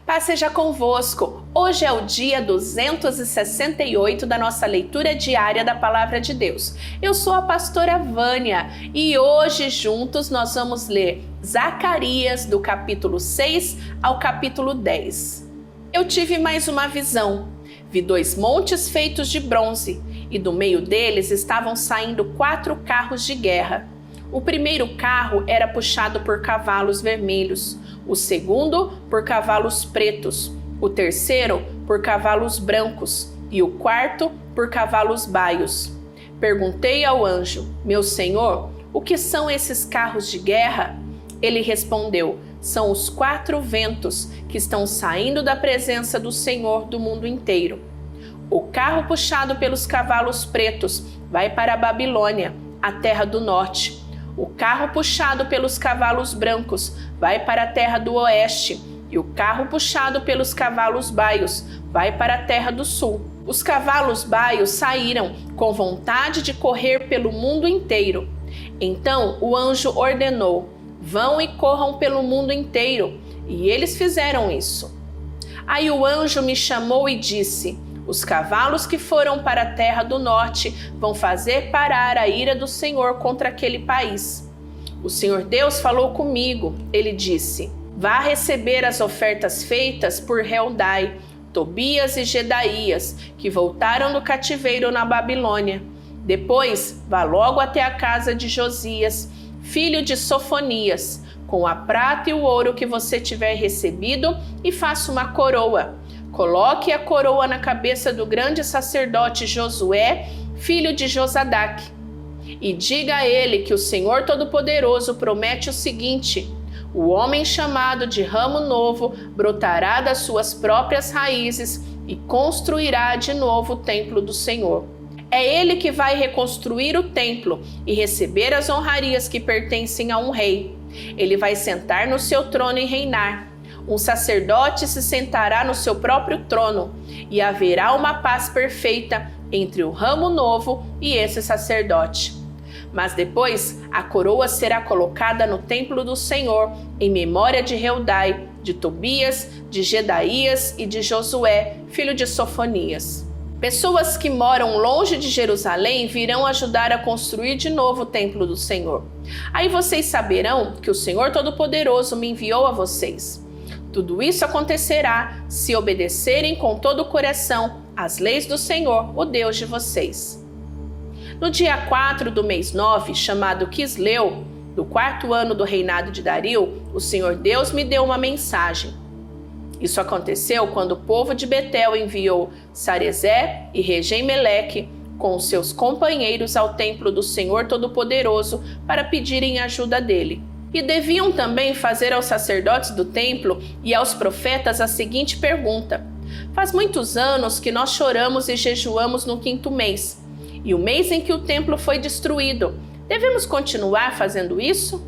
Paz seja convosco. Hoje é o dia 268 da nossa leitura diária da Palavra de Deus. Eu sou a pastora Vânia e hoje juntos nós vamos ler Zacarias do capítulo 6 ao capítulo 10. Eu tive mais uma visão. Vi 2 montes feitos de bronze e do meio deles estavam saindo 4 carros de guerra. O primeiro carro era puxado por cavalos vermelhos, o segundo por cavalos pretos, o terceiro por cavalos brancos e o quarto por cavalos baios. Perguntei ao anjo: meu senhor, o que são esses carros de guerra? Ele respondeu: são os 4 ventos que estão saindo da presença do Senhor do mundo inteiro. O carro puxado pelos cavalos pretos vai para a Babilônia, a terra do norte. O carro puxado pelos cavalos brancos vai para a terra do oeste, e o carro puxado pelos cavalos baios vai para a terra do sul. Os cavalos baios saíram com vontade de correr pelo mundo inteiro. Então o anjo ordenou: vão e corram pelo mundo inteiro, e eles fizeram isso. Aí o anjo me chamou e disse: os cavalos que foram para a terra do norte vão fazer parar a ira do Senhor contra aquele país. O Senhor Deus falou comigo. Ele disse: vá receber as ofertas feitas por Heldai, Tobias e Gedaías, que voltaram do cativeiro na Babilônia. Depois, vá logo até a casa de Josias, filho de Sofonias, com a prata e o ouro que você tiver recebido, e faça uma coroa. Coloque a coroa na cabeça do grande sacerdote Josué, filho de Josadaque, e diga a ele que o Senhor Todo-Poderoso promete o seguinte: o homem chamado de ramo novo brotará das suas próprias raízes e construirá de novo o templo do Senhor. É ele que vai reconstruir o templo e receber as honrarias que pertencem a um rei. Ele vai sentar no seu trono e reinar. Um sacerdote se sentará no seu próprio trono, e haverá uma paz perfeita entre o ramo novo e esse sacerdote. Mas depois a coroa será colocada no templo do Senhor, em memória de Heldai, de Tobias, de Gedaías e de Josué, filho de Sofonias. Pessoas que moram longe de Jerusalém virão ajudar a construir de novo o templo do Senhor. Aí vocês saberão que o Senhor Todo-Poderoso me enviou a vocês. Tudo isso acontecerá se obedecerem com todo o coração às leis do Senhor, o Deus de vocês. No dia 4 do mês 9, chamado Quisleu, do 4º ano do reinado de Dario, o Senhor Deus me deu uma mensagem. Isso aconteceu quando o povo de Betel enviou Sarezé e Regem-Meleque com os seus companheiros ao templo do Senhor Todo-Poderoso para pedirem ajuda dele. E deviam também fazer aos sacerdotes do templo e aos profetas a seguinte pergunta: faz muitos anos que nós choramos e jejuamos no 5º mês, e o mês em que o templo foi destruído. Devemos continuar fazendo isso?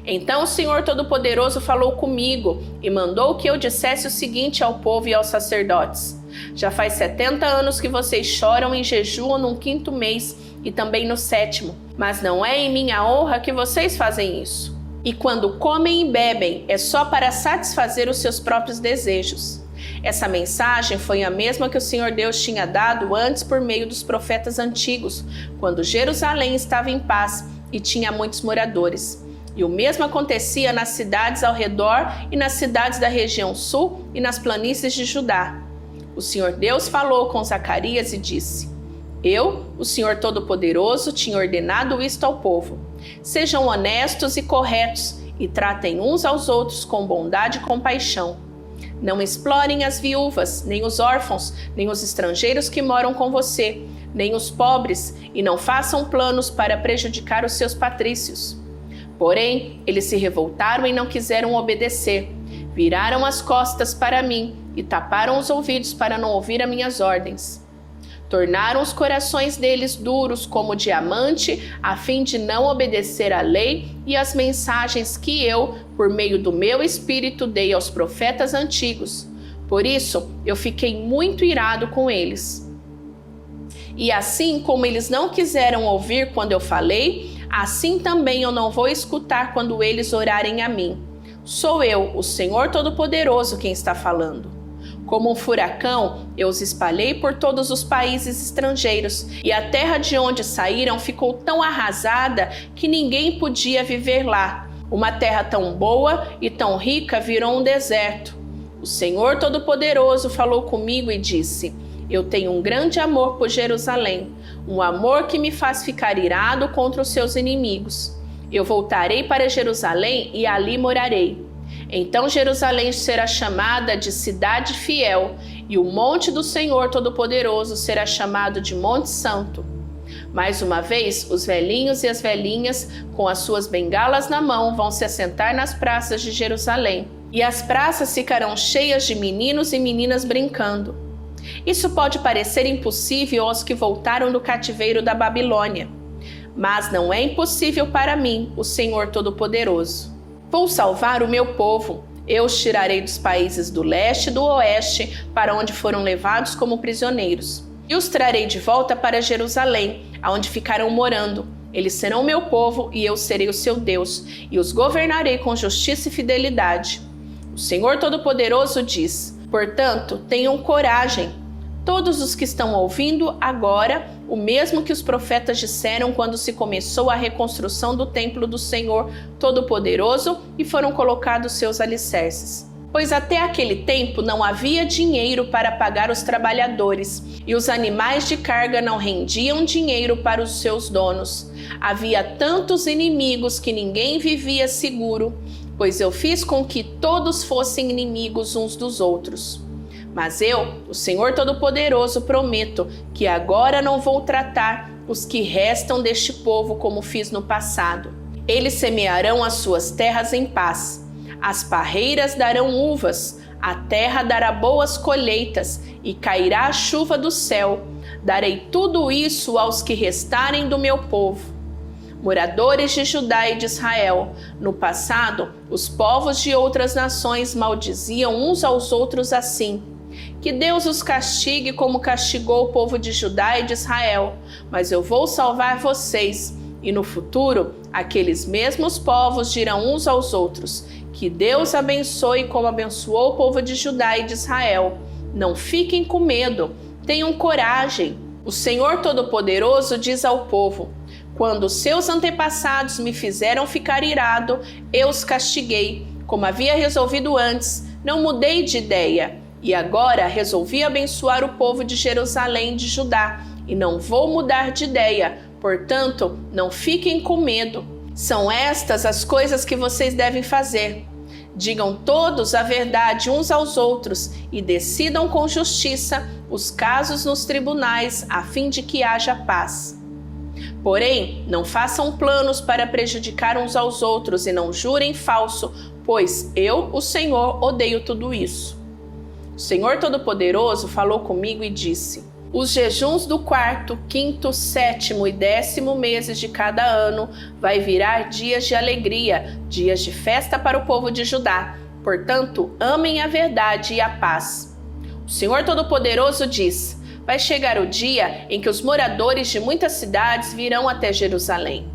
Então o Senhor Todo-Poderoso falou comigo e mandou que eu dissesse o seguinte ao povo e aos sacerdotes: já faz 70 anos que vocês choram e jejuam no 5º mês e também no 7º, mas não é em minha honra que vocês fazem isso. E quando comem e bebem, é só para satisfazer os seus próprios desejos. Essa mensagem foi a mesma que o Senhor Deus tinha dado antes por meio dos profetas antigos, quando Jerusalém estava em paz e tinha muitos moradores. E o mesmo acontecia nas cidades ao redor e nas cidades da região sul e nas planícies de Judá. O Senhor Deus falou com Zacarias e disse: eu, o Senhor Todo-Poderoso, tinha ordenado isto ao povo. Sejam honestos e corretos e tratem uns aos outros com bondade e compaixão. Não explorem as viúvas, nem os órfãos, nem os estrangeiros que moram com você, nem os pobres, e não façam planos para prejudicar os seus patrícios. Porém, eles se revoltaram e não quiseram obedecer. Viraram as costas para mim e taparam os ouvidos para não ouvir as minhas ordens. Tornaram os corações deles duros como diamante, a fim de não obedecer à lei e às mensagens que eu, por meio do meu espírito, dei aos profetas antigos. Por isso, eu fiquei muito irado com eles. E assim como eles não quiseram ouvir quando eu falei, assim também eu não vou escutar quando eles orarem a mim. Sou eu, o Senhor Todo-Poderoso, quem está falando. Como um furacão, eu os espalhei por todos os países estrangeiros, e a terra de onde saíram ficou tão arrasada que ninguém podia viver lá. Uma terra tão boa e tão rica virou um deserto. O Senhor Todo-Poderoso falou comigo e disse: eu tenho um grande amor por Jerusalém, um amor que me faz ficar irado contra os seus inimigos. Eu voltarei para Jerusalém e ali morarei. Então Jerusalém será chamada de Cidade Fiel, e o monte do Senhor Todo-Poderoso será chamado de Monte Santo. Mais uma vez, os velhinhos e as velhinhas, com as suas bengalas na mão, vão se assentar nas praças de Jerusalém. E as praças ficarão cheias de meninos e meninas brincando. Isso pode parecer impossível aos que voltaram do cativeiro da Babilônia. Mas não é impossível para mim, o Senhor Todo-Poderoso. Vou salvar o meu povo. Eu os tirarei dos países do leste e do oeste, para onde foram levados como prisioneiros. E os trarei de volta para Jerusalém, aonde ficarão morando. Eles serão meu povo e eu serei o seu Deus, e os governarei com justiça e fidelidade. O Senhor Todo-Poderoso diz: portanto, tenham coragem. Todos os que estão ouvindo agora, o mesmo que os profetas disseram quando se começou a reconstrução do templo do Senhor Todo-Poderoso e foram colocados seus alicerces. Pois até aquele tempo não havia dinheiro para pagar os trabalhadores, e os animais de carga não rendiam dinheiro para os seus donos. Havia tantos inimigos que ninguém vivia seguro, pois eu fiz com que todos fossem inimigos uns dos outros. Mas eu, o Senhor Todo-Poderoso, prometo que agora não vou tratar os que restam deste povo como fiz no passado. Eles semearão as suas terras em paz. As parreiras darão uvas, a terra dará boas colheitas e cairá a chuva do céu. Darei tudo isso aos que restarem do meu povo. Moradores de Judá e de Israel, no passado, os povos de outras nações maldiziam uns aos outros assim: que Deus os castigue como castigou o povo de Judá e de Israel, mas eu vou salvar vocês. E no futuro, aqueles mesmos povos dirão uns aos outros: que Deus abençoe como abençoou o povo de Judá e de Israel. Não fiquem com medo, tenham coragem. O Senhor Todo-Poderoso diz ao povo: quando seus antepassados me fizeram ficar irado, eu os castiguei, como havia resolvido antes, não mudei de ideia. E agora resolvi abençoar o povo de Jerusalém e de Judá, e não vou mudar de ideia, portanto, não fiquem com medo. São estas as coisas que vocês devem fazer. Digam todos a verdade uns aos outros e decidam com justiça os casos nos tribunais, a fim de que haja paz. Porém, não façam planos para prejudicar uns aos outros e não jurem falso, pois eu, o Senhor, odeio tudo isso. O Senhor Todo-Poderoso falou comigo e disse: os jejuns do 4º, 5º, 7º e 10º meses de cada ano vai virar dias de alegria, dias de festa para o povo de Judá. Portanto, amem a verdade e a paz. O Senhor Todo-Poderoso diz: vai chegar o dia em que os moradores de muitas cidades virão até Jerusalém.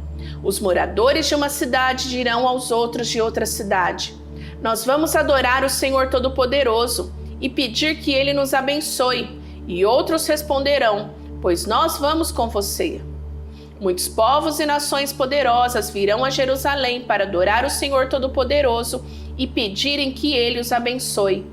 Os moradores de uma cidade dirão aos outros de outra cidade: nós vamos adorar o Senhor Todo-Poderoso e pedir que Ele nos abençoe. E outros responderão: pois nós vamos com você. Muitos povos e nações poderosas virão a Jerusalém para adorar o Senhor Todo-Poderoso e pedirem que Ele os abençoe.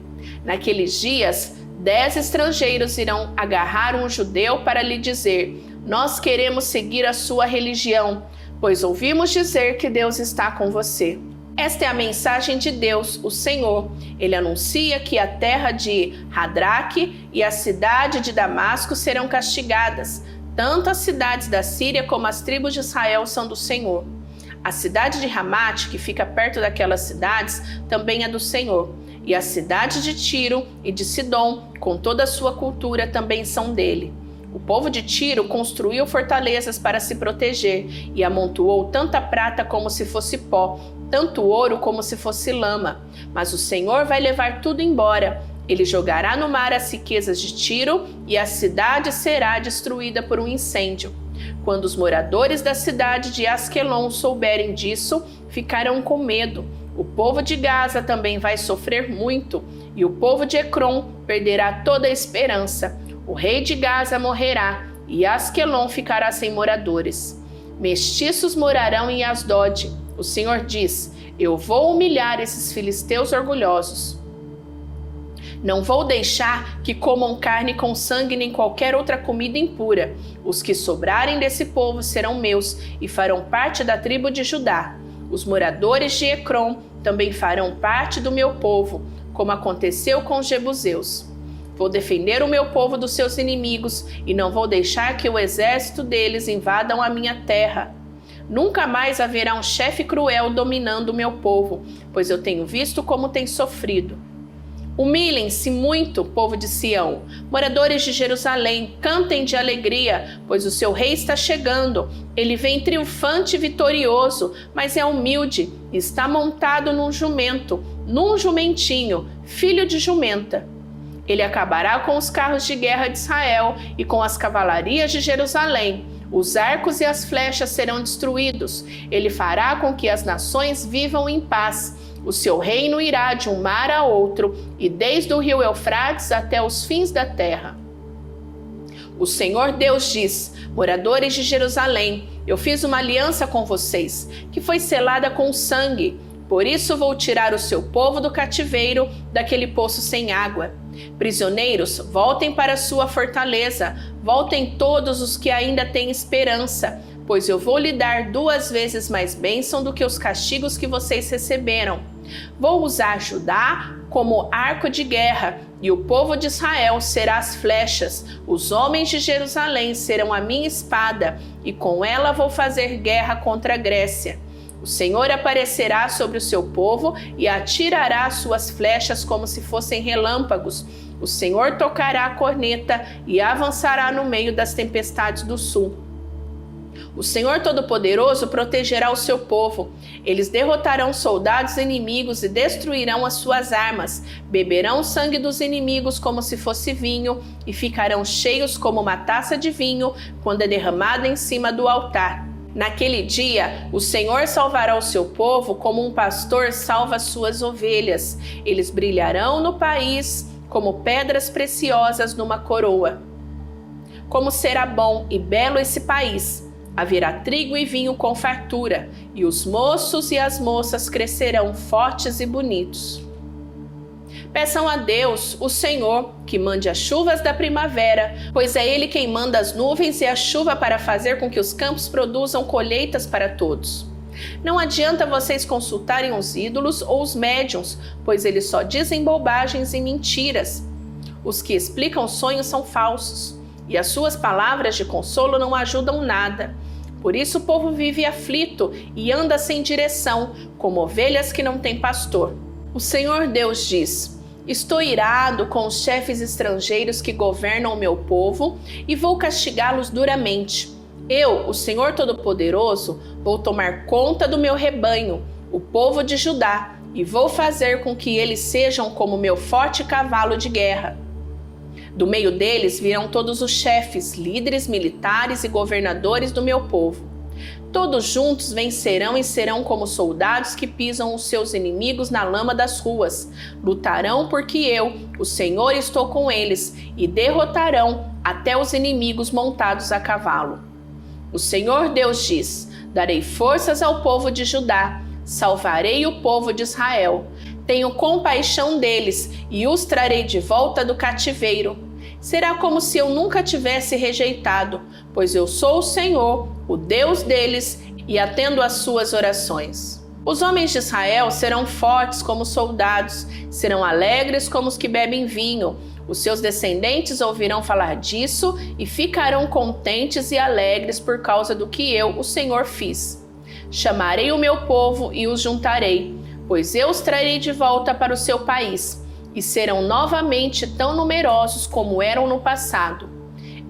Naqueles dias, 10 estrangeiros irão agarrar um judeu para lhe dizer: nós queremos seguir a sua religião, pois ouvimos dizer que Deus está com você. Esta é a mensagem de Deus, o Senhor. Ele anuncia que a terra de Hadraque e a cidade de Damasco serão castigadas. Tanto as cidades da Síria como as tribos de Israel são do Senhor. A cidade de Ramate, que fica perto daquelas cidades, também é do Senhor. E a cidade de Tiro e de Sidom, com toda a sua cultura, também são dele. O povo de Tiro construiu fortalezas para se proteger e amontoou tanta prata como se fosse pó, tanto ouro como se fosse lama. Mas o Senhor vai levar tudo embora. Ele jogará no mar as riquezas de Tiro e a cidade será destruída por um incêndio. Quando os moradores da cidade de Asquelon souberem disso, ficarão com medo. O povo de Gaza também vai sofrer muito, e o povo de Ecrom perderá toda a esperança. O rei de Gaza morrerá, e Asquelon ficará sem moradores. Mestiços morarão em Asdod. O Senhor diz: eu vou humilhar esses filisteus orgulhosos. Não vou deixar que comam carne com sangue nem qualquer outra comida impura. Os que sobrarem desse povo serão meus e farão parte da tribo de Judá. Os moradores de Ecrom também farão parte do meu povo, como aconteceu com os jebuseus. Vou defender o meu povo dos seus inimigos e não vou deixar que o exército deles invadam a minha terra. Nunca mais haverá um chefe cruel dominando o meu povo, pois eu tenho visto como tem sofrido. Humilhem-se muito, povo de Sião. Moradores de Jerusalém, cantem de alegria, pois o seu rei está chegando. Ele vem triunfante e vitorioso, mas é humilde, está montado num jumento, num jumentinho, filho de jumenta. Ele acabará com os carros de guerra de Israel e com as cavalarias de Jerusalém. Os arcos e as flechas serão destruídos. Ele fará com que as nações vivam em paz. O seu reino irá de um mar a outro, e desde o rio Eufrates até os fins da terra. O Senhor Deus diz: moradores de Jerusalém, eu fiz uma aliança com vocês, que foi selada com sangue. Por isso vou tirar o seu povo do cativeiro, daquele poço sem água. Prisioneiros, voltem para sua fortaleza, voltem todos os que ainda têm esperança, pois eu vou lhe dar 2 vezes mais bênção do que os castigos que vocês receberam. Vou usar Judá como arco de guerra, e o povo de Israel será as flechas. Os homens de Jerusalém serão a minha espada, e com ela vou fazer guerra contra a Grécia. O Senhor aparecerá sobre o seu povo e atirará suas flechas como se fossem relâmpagos. O Senhor tocará a corneta e avançará no meio das tempestades do sul. O Senhor Todo-Poderoso protegerá o seu povo. Eles derrotarão soldados inimigos e destruirão as suas armas. Beberão o sangue dos inimigos como se fosse vinho e ficarão cheios como uma taça de vinho quando é derramada em cima do altar. Naquele dia, o Senhor salvará o seu povo como um pastor salva as suas ovelhas. Eles brilharão no país como pedras preciosas numa coroa. Como será bom e belo esse país! Haverá trigo e vinho com fartura, e os moços e as moças crescerão fortes e bonitos. Peçam a Deus, o Senhor, que mande as chuvas da primavera, pois é Ele quem manda as nuvens e a chuva para fazer com que os campos produzam colheitas para todos. Não adianta vocês consultarem os ídolos ou os médiuns, pois eles só dizem bobagens e mentiras. Os que explicam sonhos são falsos, e as suas palavras de consolo não ajudam nada. Por isso o povo vive aflito e anda sem direção, como ovelhas que não têm pastor. O Senhor Deus diz: estou irado com os chefes estrangeiros que governam o meu povo e vou castigá-los duramente. Eu, o Senhor Todo-Poderoso, vou tomar conta do meu rebanho, o povo de Judá, e vou fazer com que eles sejam como meu forte cavalo de guerra. Do meio deles virão todos os chefes, líderes militares e governadores do meu povo. Todos juntos vencerão e serão como soldados que pisam os seus inimigos na lama das ruas. Lutarão porque eu, o Senhor, estou com eles, e derrotarão até os inimigos montados a cavalo. O Senhor Deus diz: darei forças ao povo de Judá, salvarei o povo de Israel. Tenho compaixão deles e os trarei de volta do cativeiro. Será como se eu nunca tivesse rejeitado, pois eu sou o Senhor, o Deus deles, e atendo às suas orações. Os homens de Israel serão fortes como soldados, serão alegres como os que bebem vinho. Os seus descendentes ouvirão falar disso e ficarão contentes e alegres por causa do que eu, o Senhor, fiz. Chamarei o meu povo e os juntarei, pois eu os trarei de volta para o seu país, e serão novamente tão numerosos como eram no passado.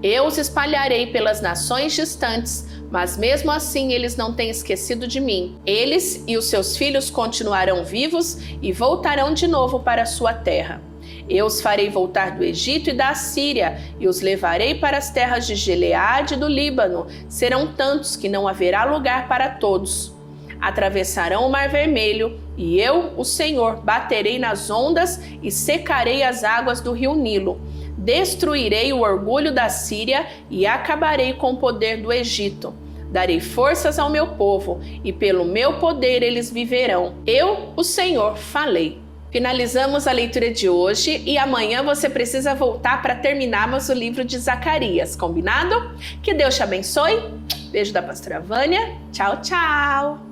Eu os espalharei pelas nações distantes, mas mesmo assim eles não têm esquecido de mim. Eles e os seus filhos continuarão vivos e voltarão de novo para a sua terra. Eu os farei voltar do Egito e da Assíria, e os levarei para as terras de Gileade e do Líbano. Serão tantos que não haverá lugar para todos. Atravessarão o Mar Vermelho E eu, o Senhor, baterei nas ondas e secarei as águas do rio Nilo. Destruirei o orgulho da Síria e acabarei com o poder do Egito. Darei forças ao meu povo e pelo meu poder eles viverão. Eu, o Senhor, falei. Finalizamos a leitura de hoje e amanhã você precisa voltar para terminarmos o livro de Zacarias, combinado? Que Deus te abençoe. Beijo da pastora Vânia. Tchau, tchau.